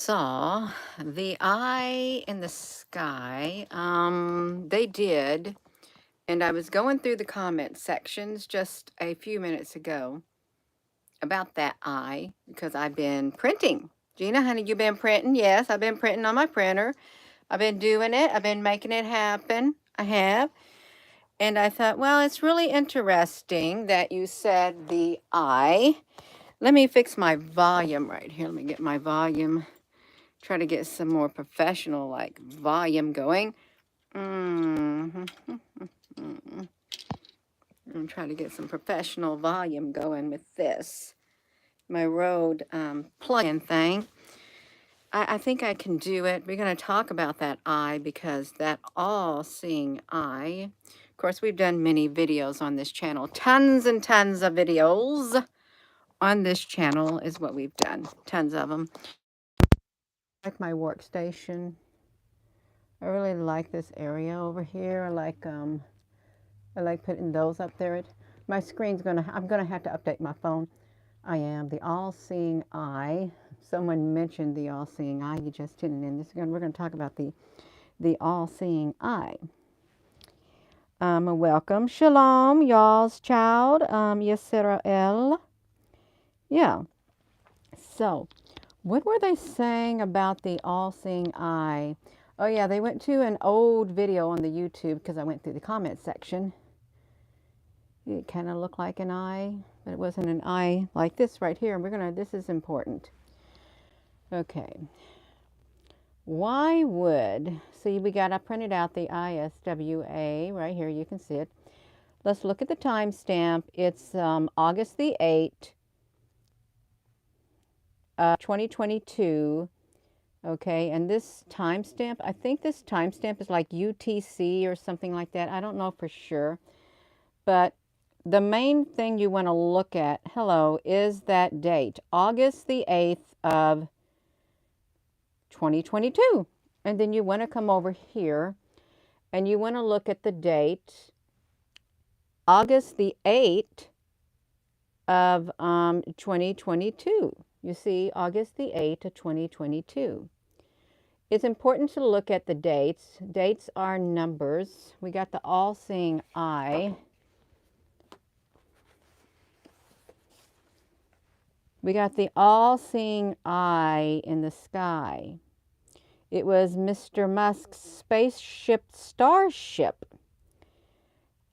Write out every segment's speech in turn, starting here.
Saw the eye in the sky. They did, and I was going through the comment sections just a few minutes ago about that eye because I've been printing. Gina, honey, you been printing? Yes, I've been printing on my printer. I've been doing it. I've been making it happen. I have. And I thought, well, it's really interesting that you said the eye. Let me fix my volume right here. Let me get my volume. Try to get some more professional like volume going. I'm gonna try to get some professional volume going with this. My Rode plug-in thing. I think I can do it. We're gonna talk about that eye because that all-seeing eye. Of course, we've done many videos on this channel. Tons and tons of videos on this channel is what we've done. Tons of them. Like my workstation. I really like this area over here. I like putting those up there. My screen's I'm gonna have to update my phone. I am the all-seeing eye. Someone mentioned the all-seeing eye. You just tuning in. We're gonna talk about the all-seeing eye. Welcome, shalom, y'all's child. Yisrael. Yeah. So, what were they saying about the all-seeing eye? Oh yeah, they went to an old video on the YouTube because I went through the comment section. It kind of looked like an eye, but it wasn't an eye like this right here. This is important. Okay. Why would, see, we got, I printed out the ISWA right here. You can see it. Let's look at the timestamp. It's August the 8th, 2022. Okay, and this timestamp, I think this timestamp is like UTC or something like that. I don't know for sure. But the main thing you want to look at, hello, is that date, August the 8th of 2022. And then you want to come over here and you want to look at the date, August the 8th of 2022. You see, August the 8th of 2022. It's important to look at the dates. Dates are numbers. We got the all-seeing eye. We got the all-seeing eye in the sky. It was Mr. Musk's spaceship Starship.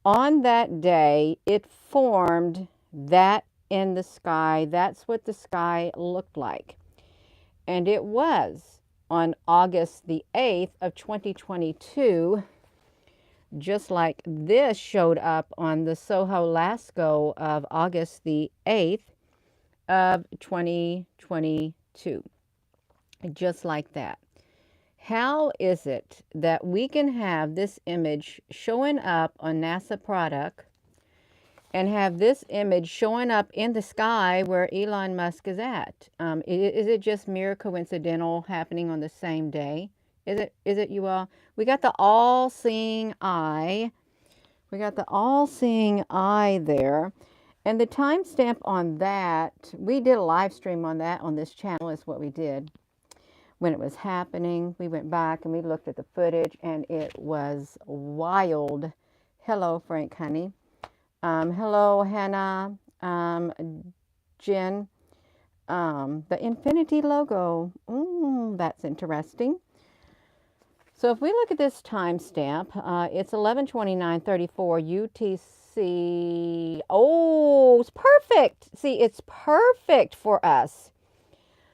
On that day, it formed that in the sky. That's what the sky looked like. And it was on August the 8th of 2022, just like this showed up on the Soho Lasco of August the 8th of 2022, just like that. How is it that we can have this image showing up on NASA product and have this image showing up in the sky where Elon Musk is at? Is it just mere coincidental happening on the same day? Is it you all? We got the all-seeing eye. We got the all-seeing eye there. And the timestamp on that, we did a live stream on that on this channel is what we did. When it was happening, we went back and we looked at the footage and it was wild. Hello, Frank, honey. Hello, Hannah, Jen. The Infinity logo. That's interesting. So if we look at this timestamp, it's 11/29/34 UTC. Oh, it's perfect. See, it's perfect for us.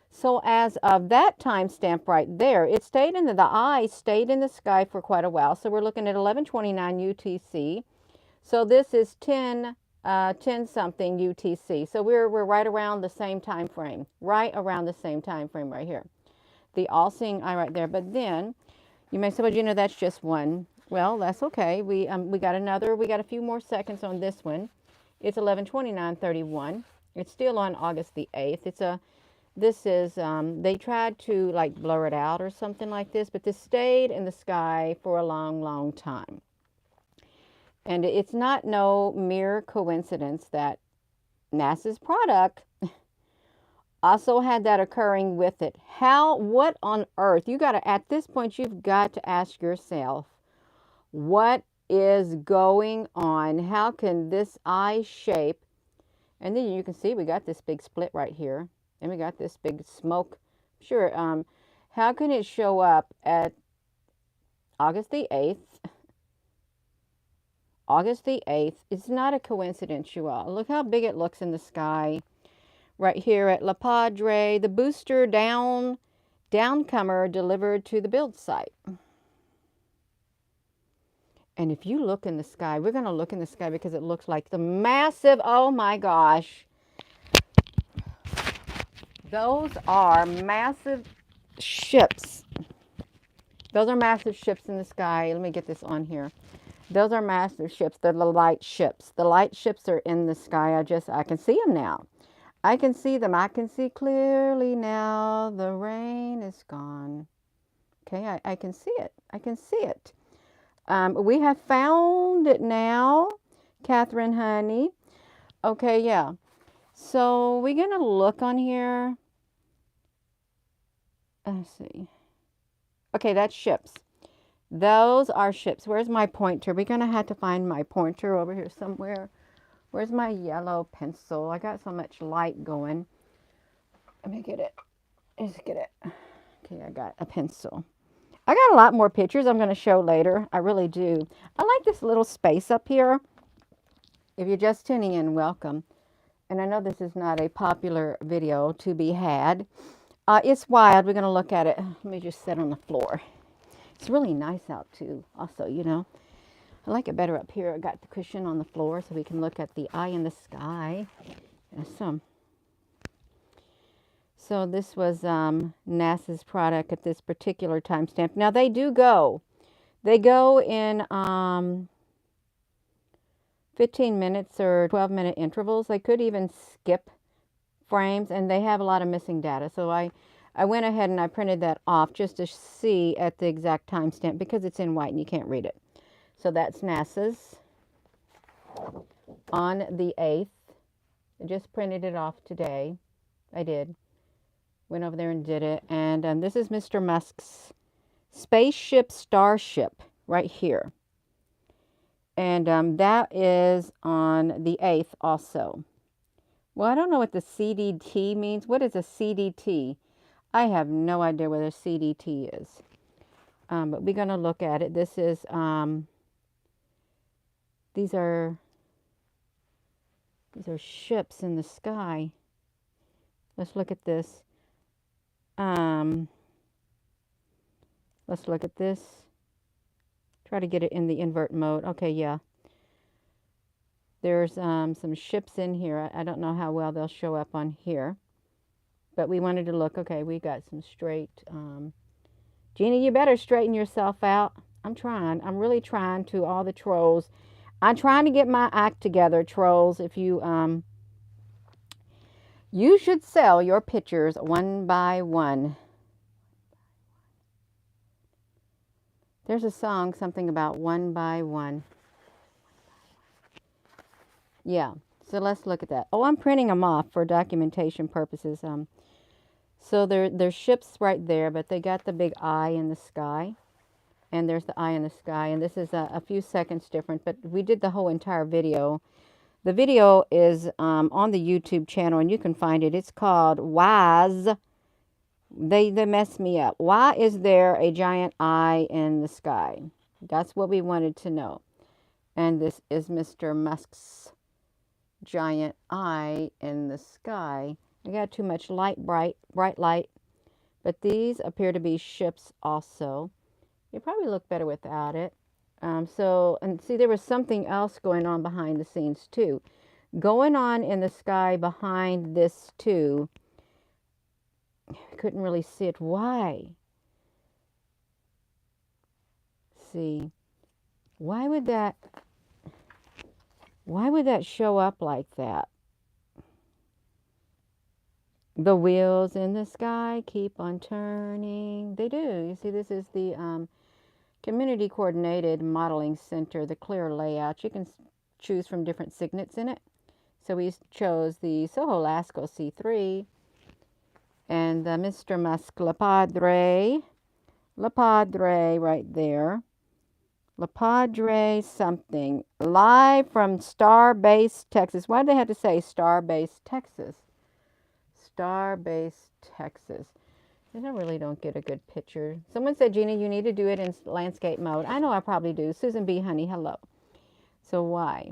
So as of that timestamp right there, it stayed in the eye stayed in the sky for quite a while. So we're looking at 11/29 UTC. So this is 10 something UTC. So we're right around the same time frame, right around the same time frame right here. The all-seeing eye right there. But then you may say, well, you know, that's just one. Well, that's okay. We got a few more seconds on this one. It's 11/29/31. It's still on August the 8th. They tried to like blur it out or something like this, but this stayed in the sky for a long, long time. And it's not no mere coincidence that NASA's product also had that occurring with it. What on earth? You got to, at this point, you've got to ask yourself, what is going on? How can this eye shape? And then you can see we got this big split right here, and we got this big smoke. Sure. How can it show up at August the 8th? August the 8th. It's not a coincidence, you all. Look how big it looks in the sky. Right here at La Padre, the booster downcomer delivered to the build site. And if you look in the sky, we're going to look in the sky because it looks like the massive, oh my gosh. Those are massive ships. Those are massive ships in the sky. Let me get this on here. Those are massive ships. They're the light ships. The light ships are in the sky. I can see them now. I can see them. I can see clearly now. The rain is gone. Okay, I can see it. I can see it. We have found it now, Catherine, honey. Okay, yeah. So we're going to look on here. Let's see. Okay, that's ships. Those are ships. Where's my pointer? We're going to have to find my pointer over here somewhere. Where's my yellow pencil? I got so much light going. Let me get it. Let's get it. Okay, I got a pencil. I got a lot more pictures I'm going to show later. I really do. I like this little space up here. If you're just tuning in, welcome. And I know this is not a popular video to be had. It's wild. We're going to look at it. Let me just sit on the floor. It's really nice out too, also, you know. I like it better up here. I got the cushion on the floor so we can look at the eye in the sky. So this was NASA's product at this particular timestamp. Now they do go. They go in 15 minutes or 12-minute intervals. They could even skip frames, and they have a lot of missing data. So I went ahead and I printed that off just to see at the exact timestamp because it's in white and you can't read it. So that's NASA's on the 8th. I just printed it off today. I did. Went over there and did it. And this is Mr. Musk's spaceship Starship right here. And that is on the 8th also. Well, I don't know what the CDT means. What is a CDT? I have no idea what a CDT is. But we're going to look at it. This is, these are ships in the sky. Let's look at this. Let's look at this. Try to get it in the invert mode. Okay, yeah. There's some ships in here. I don't know how well they'll show up on here. But we wanted to look. Okay, we got some straight. Jeannie, you better straighten yourself out. I'm trying. I'm really trying to, all the trolls. I'm trying to get my act together, trolls. If you, you should sell your pictures one by one. There's a song, something about one by one. Yeah, so let's look at that. Oh, I'm printing them off for documentation purposes. So there's ships right there, but they got the big eye in the sky. And there's the eye in the sky. And this is a few seconds different, but we did the whole entire video. The video is on the YouTube channel, and you can find it. It's called Why's. They messed me up. Why is there a giant eye in the sky? That's what we wanted to know. And this is Mr. Musk's giant eye in the sky. I got too much light, bright light. But these appear to be ships also. They probably look better without it. And see, there was something else going on behind the scenes too. Going on in the sky behind this too. I couldn't really see it. Why? See, why would that show up like that? The wheels in the sky keep on turning. They do. You see, this is the Community Coordinated Modeling Center, the clear layout. You can choose from different signets in it. So we chose the Soho Lasco C3. And Mr. Musk, La Padre right there. La Padre something. Live from Starbase, Texas. Why did they have to say Starbase, Texas? Starbase, Texas. I really don't get a good picture. Someone said, Gina, you need to do it in landscape mode. I know I probably do. Susan B. Honey, hello. So why?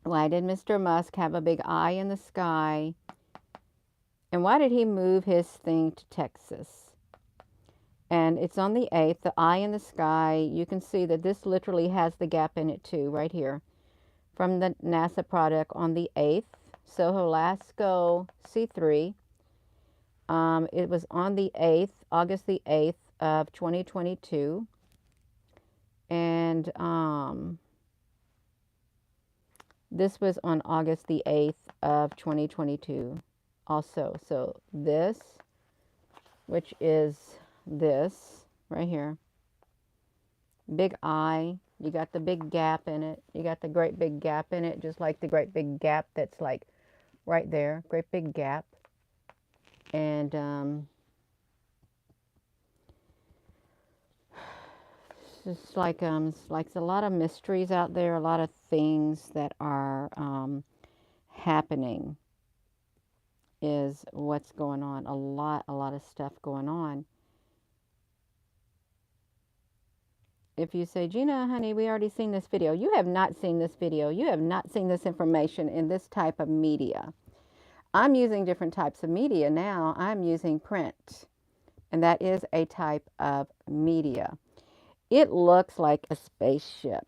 Why did Mr. Musk have a big eye in the sky? And why did he move his thing to Texas? And it's on the 8th, the eye in the sky. You can see that this literally has the gap in it too, right here. From the NASA product on the 8th, Soho Lasco C3. It was on the 8th, August the 8th of 2022. And this was on August the 8th of 2022 also. So this, which is this right here, big eye, you got the big gap in it. You got the great big gap in it, just like the great big gap that's like right there, great big gap. And it's like a lot of mysteries out there, a lot of things that are happening is what's going on. A lot of stuff going on. If you say, Gina, honey, we already seen this video. You have not seen this video. You have not seen this information in this type of media. I'm using different types of media now. I'm using print, and that is a type of media. It looks like a spaceship.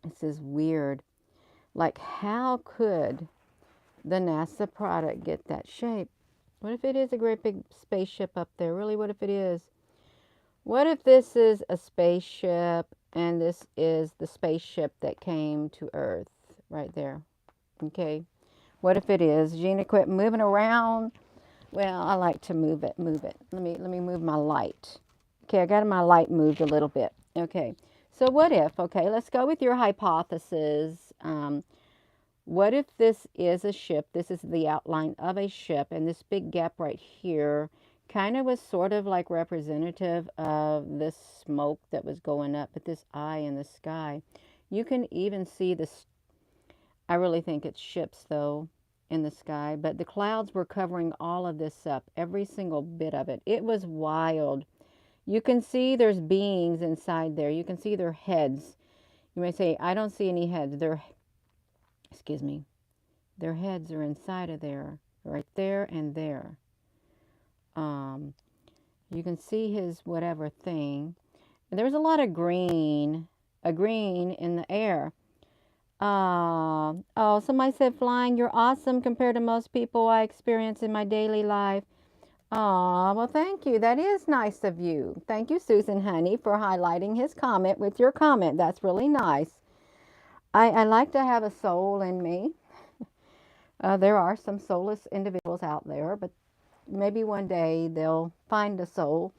This is weird. Like, how could the NASA product get that shape? What if it is a great big spaceship up there? Really, what if it is? What if this is a spaceship and this is the spaceship that came to Earth right there? Okay. What if it is? Gina, quit moving around. Well, I like to move it. Let me move my light. Okay, I got my light moved a little bit. Okay. So what if, okay, let's go with your hypothesis. What if this is a ship? This is the outline of a ship, and this big gap right here kind of was sort of like representative of this smoke that was going up at this eye in the sky. You can even see this. I really think it's ships though in the sky, but the clouds were covering all of this up, every single bit of it. It was wild. You can see there's beings inside there. You can see their heads. You may say, I don't see any heads. Excuse me. Their heads are inside of there, right there and there. You can see his whatever thing. And there's a lot of green, in the air. Oh, somebody said, Flying, you're awesome compared to most people I experience in my daily life. Oh, well, thank you. That is nice of you. Thank you, Susan Honey, for highlighting his comment with your comment. That's really nice. I like to have a soul in me. There are some soulless individuals out there, but maybe one day they'll find a soul.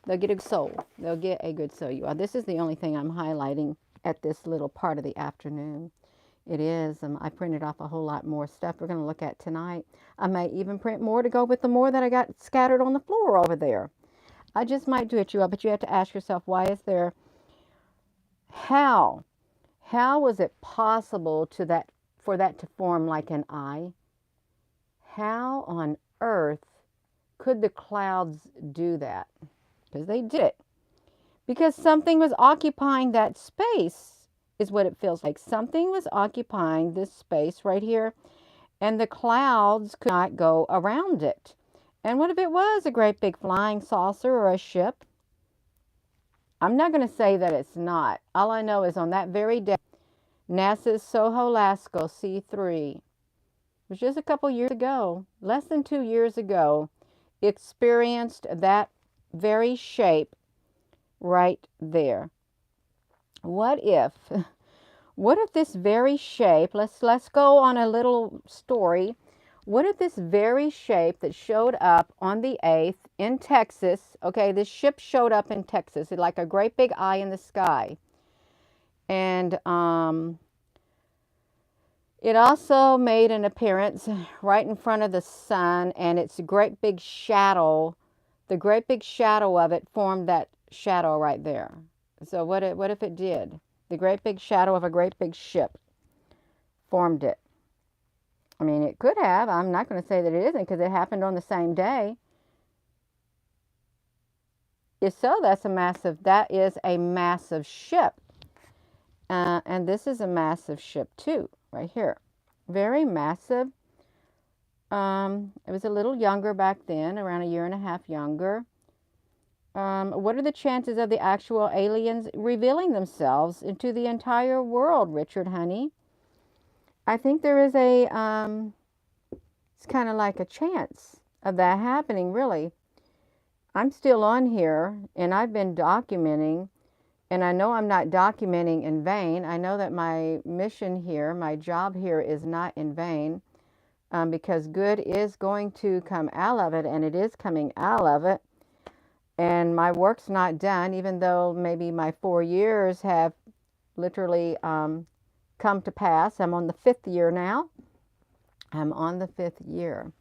They'll get a soul. They'll get a good soul. You are. This is the only thing I'm highlighting at this little part of the afternoon. It is. I printed off a whole lot more stuff we're going to look at tonight. I may even print more to go with the more that I got scattered on the floor over there. I just might do it, you all, but you have to ask yourself, why is there, how was it possible for that to form like an eye? How on earth could the clouds do that? Because they did it. Because something was occupying that space, is what it feels like. Something was occupying this space right here, and the clouds could not go around it. And what if it was a great big flying saucer or a ship? I'm not going to say that it's not. All I know is on that very day, NASA's Soho Lasco C3, it was just a couple years ago, less than 2 years ago, experienced that very shape right there. What if this very shape, let's go on a little story. What if this very shape that showed up on the 8th in Texas, okay, this ship showed up in Texas, like a great big eye in the sky. And It also made an appearance right in front of the sun, and its great big shadow, the great big shadow of it formed that shadow right there. So what if it did? The great big shadow of a great big ship formed it. I mean, it could have. I'm not going to say that it isn't because it happened on the same day. If so, that is a massive ship. And this is a massive ship too, right here. Very massive. It was a little younger back then, around a year and a half younger. What are the chances of the actual aliens revealing themselves into the entire world, Richard, honey? I think there is it's kind of like a chance of that happening, really. I'm still on here and I've been documenting, and I know I'm not documenting in vain. I know that my mission here, my job here is not in vain, because good is going to come out of it, and it is coming out of it. And my work's not done, even though maybe my 4 years have literally come to pass. I'm on the 5th year now. I'm on the 5th year.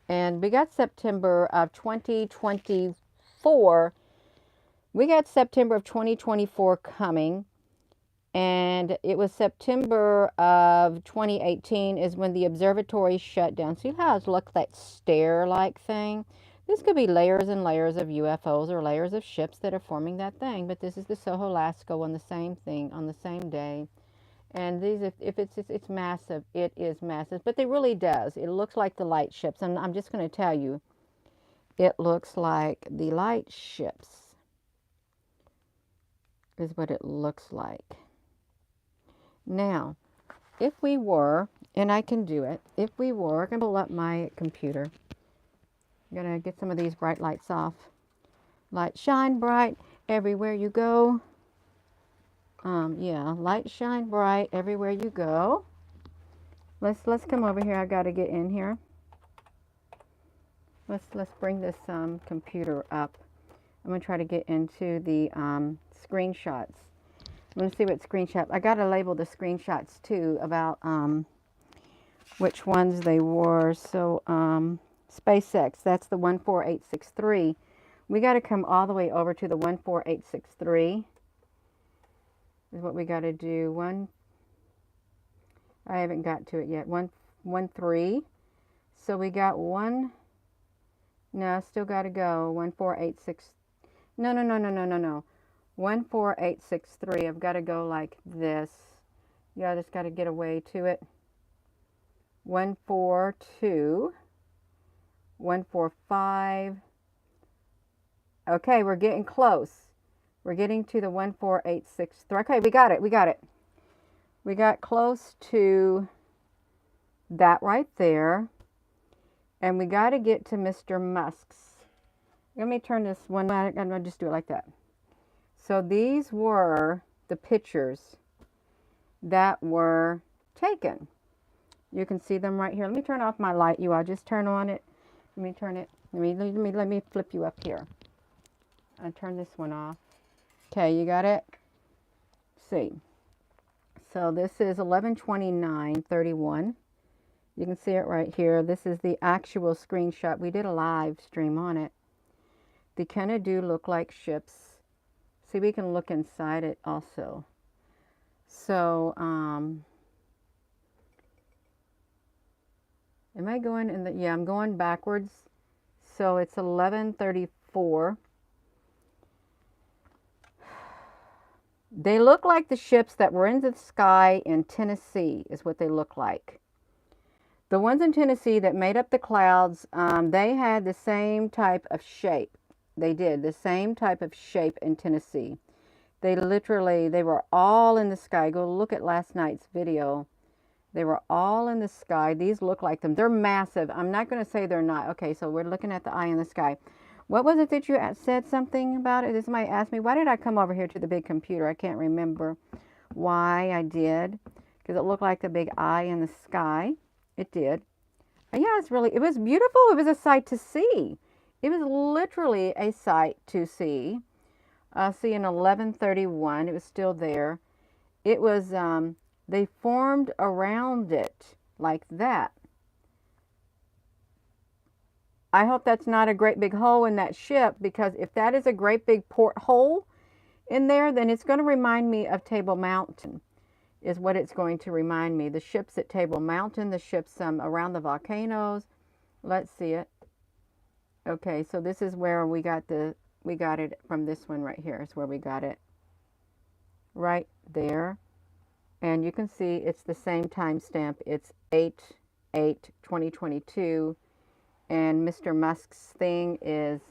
And we got September of 2024. We got September of 2024 coming. And it was September of 2018 is when the observatory shut down. See how it looks that stair-like thing? This could be layers and layers of UFOs or layers of ships that are forming that thing. But this is the Soho Lasco on the same thing, on the same day. And these, if it's massive, it is massive. But it really does. It looks like the light ships. And I'm just going to tell you, it looks like the light ships is what it looks like. Now, if we were, and I can do it, if we were, I'm going to pull up my computer. I'm going to get some of these bright lights off. Light shine bright everywhere you go. Yeah, light shine bright everywhere you go. Let's come over here. I got to get in here. Let's bring this computer up. I'm going to try to get into the screenshots. I'm going to see what screenshot. I got to label the screenshots too about which ones they were. So SpaceX, that's the 14863. We got to come all the way over to the 14863. Is what we got to do. I haven't got to it yet. 113. So we got one. No, still got to go. 14863. No. 14863. I've got to go like this. Yeah, I just got to get away to it. 142. 145. Okay, we're getting close. We're getting to the 14863. Okay, we got it. We got close to that right there. And we got to get to Mr. Musk's. Let me turn this one. I'm going to just do it like that. So these were the pictures that were taken. You can see them right here. Let me turn off my light. You all just turn on it. Let me turn it. Let me flip you up here. I turn this one off. Okay, you got it? See. So this is 11/29/31. You can see it right here. This is the actual screenshot. We did a live stream on it. They kind of do look like ships. See, we can look inside it also. So, am I going in the, yeah, I'm going backwards. So it's 11:34. They look like the ships that were in the sky in Tennessee is what they look like. The ones in Tennessee that made up the clouds, they had the same type of shape. They did the same type of shape in Tennessee. They were all in the sky. Go look at last night's video. They were all in the sky. These look like them. They're massive. I'm not going to say they're not. Okay, so we're looking at the eye in the sky. What was it that you said something about it? Somebody asked me, why did I come over here to the big computer? I can't remember why I did. Because it looked like the big eye in the sky. It did. But yeah, it was beautiful. It was a sight to see. It was literally a sight to see. See, in 11:31, it was still there. It was, the they formed around it like that. I hope that's not a great big hole in that ship, because if that is a great big porthole in there, then it's going to remind me of Table Mountain, is what it's going to remind me. The ships at Table Mountain, the ships around the volcanoes. Let's see it. Okay, so this is where we got it from. This one right here is where we got it. Right there. And you can see it's the same timestamp. It's 8/8/2022. And Mr. Musk's thing is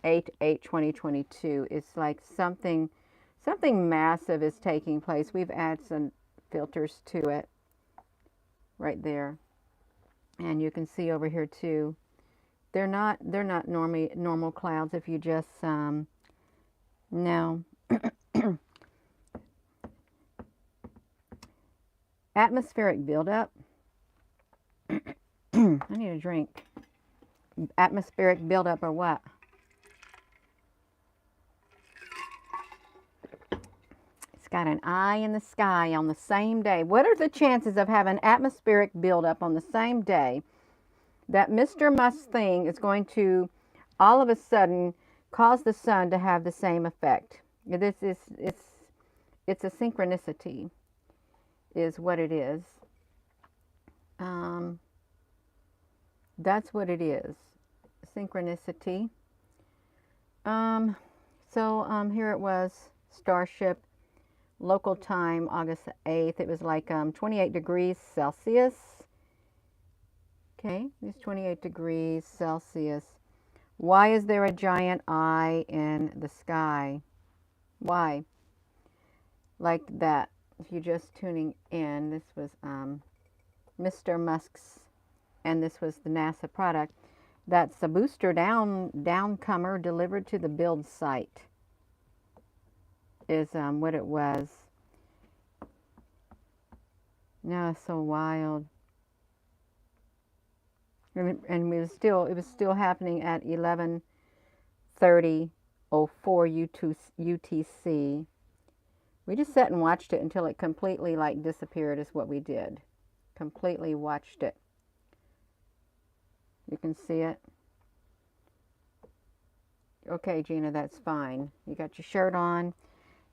8/8/2022. It's like something massive is taking place. We've added some filters to it right there. And you can see over here too. They're not normal clouds if you just no. Atmospheric buildup. I need a drink. Atmospheric buildup or what? It's got an eye in the sky on the same day. What are the chances of having atmospheric buildup on the same day that Mr. Musk thing is going to all of a sudden cause the sun to have the same effect? It's a synchronicity is what it is. That's what it is. Synchronicity. So here it was, Starship, local time, August 8th. It was like 28 degrees Celsius. Okay, it's 28 degrees Celsius. Why is there a giant eye in the sky? Why? Like that. If you're just tuning in, this was Mr. Musk's, and this was the NASA product. That's a booster downcomer delivered to the build site, is what it was. No, it's so wild. And it was still happening at 11:30:04 UTC. We just sat and watched it until it completely like disappeared, is what we did. Completely watched it. You can see it. Okay, Gina, that's fine. You got your shirt on.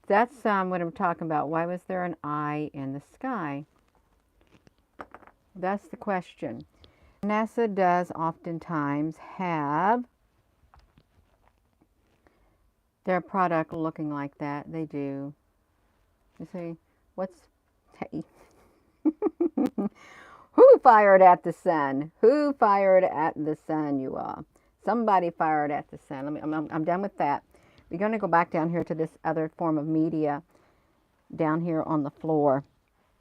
That's what I'm talking about. Why was there an eye in the sky? That's the question. NASA does oftentimes have their product looking like that. They do. You see, hey. Who fired at the sun? Who fired at the sun, you all? Somebody fired at the sun. I'm done with that. We're going to go back down here to this other form of media down here on the floor,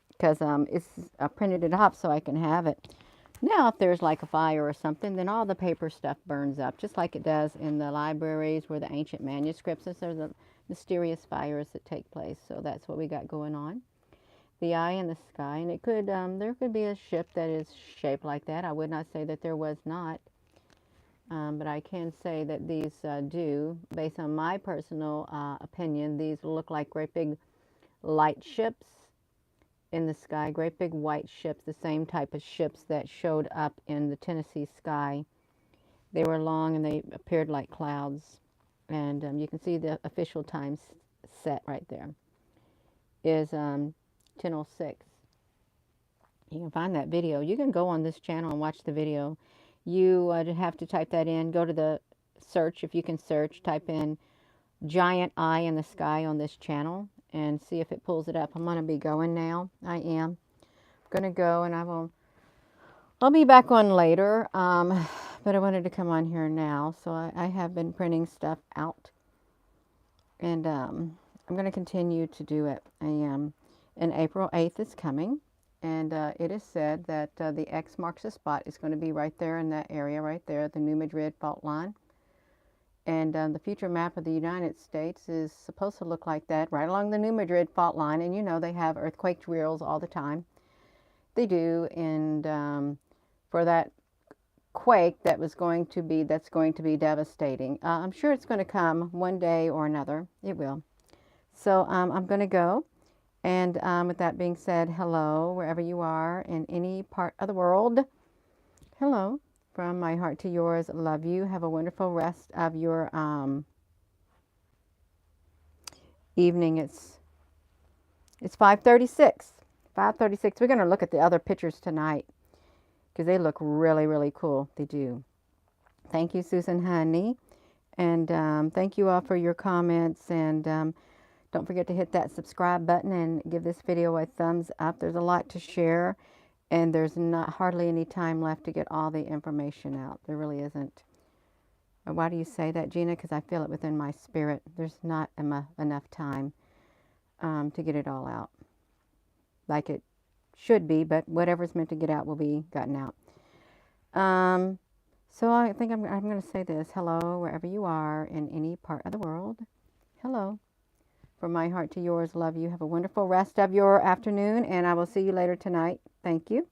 because I printed it up so I can have it. Now, if there's like a fire or something, then all the paper stuff burns up, just like it does in the libraries where the ancient manuscripts, there's the mysterious fires that take place. So that's what we got going on. The eye in the sky, and it could, there could be a ship that is shaped like that. I would not say that there was not, but I can say that these do, based on my personal opinion, these look like great big light ships in the sky, great big white ships, the same type of ships that showed up in the Tennessee sky. They were long and they appeared like clouds, and you can see the official time set right there is 10:06. You can find that video. You can go on this channel and watch the video. You have to type that in. Go to the search, if you can search, type in giant eye in the sky on this channel and see if it pulls it up. I'm going to be going now. I am going to go, and I'll be back on later, but I wanted to come on here now. So I have been printing stuff out, and I'm going to continue to do it. I am. And April 8th is coming, and it is said that the X marks the spot is going to be right there in that area right there, the New Madrid fault line. And the future map of the United States is supposed to look like that, right along the New Madrid fault line. And you know they have earthquake drills all the time. They do, and for that quake that's going to be devastating. I'm sure it's going to come one day or another. It will. So I'm going to go, And with that being said, hello, wherever you are in any part of the world. Hello, from my heart to yours. Love you. Have a wonderful rest of your evening. It's 5:36. 5:36. We're going to look at the other pictures tonight because they look really, really cool. They do. Thank you, Susan Honey. And thank you all for your comments. And don't forget to hit that subscribe button and give this video a thumbs up. There's a lot to share. And there's not hardly any time left to get all the information out. There really isn't. Why do you say that, Gina? Because I feel it within my spirit. There's not enough time to get it all out like it should be, but whatever's meant to get out will be gotten out. So I think I'm going to say this. Hello, wherever you are in any part of the world. Hello. From my heart to yours, love you. Have a wonderful rest of your afternoon, and I will see you later tonight. Thank you.